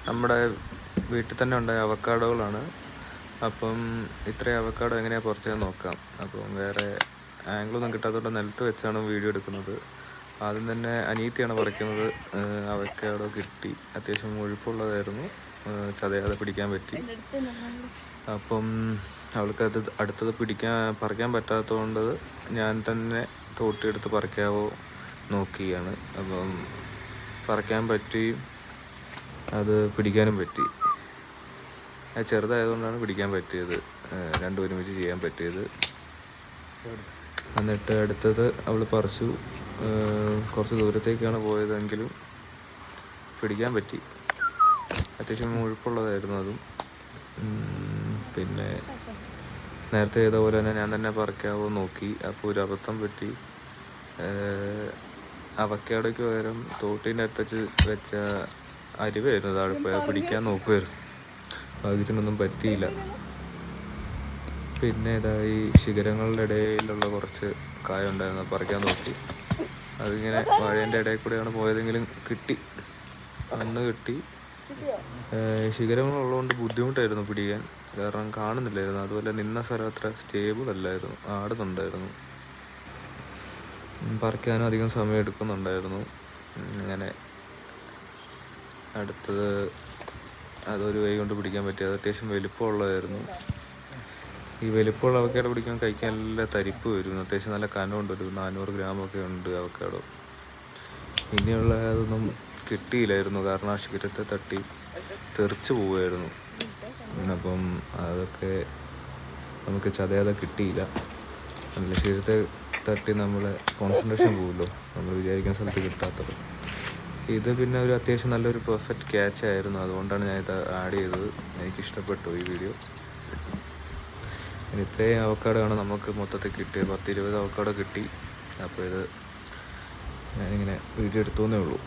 നമ്മുടെ വീട്ടിൽ തന്നെ ഉണ്ടായ അവക്കാഡോകളാണ്. അപ്പം ഇത്രയും അവക്കാഡോ എങ്ങനെയാണ് പറിച്ചതെന്ന് നോക്കാം. അപ്പം വേറെ ആംഗിളൊന്നും കിട്ടാത്തതുകൊണ്ട് നിലത്ത് വെച്ചാണ് വീഡിയോ എടുക്കുന്നത്. ആദ്യം തന്നെ അനിയത്തിയാണ് പറിക്കുന്നത്. അവക്കാഡോ കിട്ടി, അത്യാവശ്യം മുഴുപ്പുള്ളതായിരുന്നു, ചതയാതെ പിടിക്കാൻ പറ്റി. അപ്പം അവൾക്കത് അടുത്തത് പറിക്കാൻ പറ്റാത്തതുകൊണ്ട് ഞാൻ തന്നെ തോട്ടിയെടുത്ത് പറിക്കാവോ നോക്കിയാണ്. അപ്പം പറിക്കാൻ പറ്റി, അത് പിടിക്കാനും പറ്റി. അത് ചെറുതായതുകൊണ്ടാണ് പിടിക്കാൻ പറ്റിയത്, രണ്ടും ഒരുമിച്ച് ചെയ്യാൻ പറ്റിയത്. എന്നിട്ട് അടുത്തത് അവൾ പറിച്ചു. കുറച്ച് ദൂരത്തേക്കാണ് പോയതെങ്കിലും പിടിക്കാൻ പറ്റി. അത്യാവശ്യം മുഴുപ്പുള്ളതായിരുന്നു അതും. പിന്നെ നേരത്തെ ചെയ്ത പോലെ തന്നെ ഞാൻ തന്നെ പറിക്കാവോ നോക്കി. അപ്പോൾ ഒരു അബദ്ധം പറ്റി. അവക്കാഡോയ്ക്ക് പകരം തോട്ടീൻ്റെ അടുത്ത് വെച്ച അരിവായിരുന്നു താഴെ പോയി. പിടിക്കാൻ നോക്കുമായിരുന്നു, ഭാഗ്യത്തിനൊന്നും പറ്റിയില്ല. പിന്നെ ഈ ശിഖരങ്ങളുടെ ഇടയിലുള്ള കുറച്ച് കായുണ്ടായിരുന്നു, പറിക്കാൻ നോക്കി. അതിങ്ങനെ വാഴേൻ്റെ ഇടയിൽ കൂടെയാണ് പോയതെങ്കിലും കിട്ടി, അന്ന് കിട്ടി. ശിഖരങ്ങളുള്ളതുകൊണ്ട് ബുദ്ധിമുട്ടായിരുന്നു പിടിക്കാൻ, കാരണം കാണുന്നില്ലായിരുന്നു. അതുപോലെ നിന്ന സ്ഥലം അത്ര സ്റ്റേബിൾ അല്ലായിരുന്നു, ആടുന്നുണ്ടായിരുന്നു. പറിക്കാനും അധികം സമയം എടുക്കുന്നുണ്ടായിരുന്നു. അങ്ങനെ അടുത്തത് അതൊരു കൈ കൊണ്ട് പിടിക്കാൻ പറ്റി. അത് അത്യാവശ്യം വലിപ്പമുള്ളതായിരുന്നു. ഈ വലിപ്പമുള്ള അവക്കാഡോ കഴിക്കാൻ നല്ല തരിപ്പ് വരും. അത്യാവശ്യം നല്ല കനമുണ്ട്, ഒരു 400 ഗ്രാമൊക്കെ ഉണ്ട് അവക്കാഡോ. ഇനിയുള്ള അതൊന്നും കിട്ടിയില്ലായിരുന്നു, കാരണം ആ ശിഖരത്തെ തട്ടി തെറിച്ച് പോവുമായിരുന്നു. അപ്പം അതൊക്കെ നമുക്ക് ചതയാതെ കിട്ടിയില്ല. നല്ല ശിഖരത്തെ തട്ടി നമ്മളെ കോൺസെൻട്രേഷൻ പോകുമല്ലോ, നമ്മൾ വിചാരിക്കുന്ന സ്ഥലത്ത് കിട്ടാത്തത്. ഇത് പിന്നെ ഒരു അത്യാവശ്യം നല്ലൊരു പെർഫെക്റ്റ് ക്യാച്ച് ആയിരുന്നു, അതുകൊണ്ടാണ് ഞാനിത് ആഡ് ചെയ്തത്. എനിക്കിഷ്ടപ്പെട്ടു ഈ വീഡിയോ. ഇത്രയും അവക്കാഡോ ആണ് നമുക്ക് മൊത്തത്തിൽ കിട്ടിയത്. 10-20 അവക്കാഡോ കിട്ടി. അപ്പോൾ ഇത് ഞാനിങ്ങനെ വീഡിയോ എടുത്തേ ഉള്ളൂ.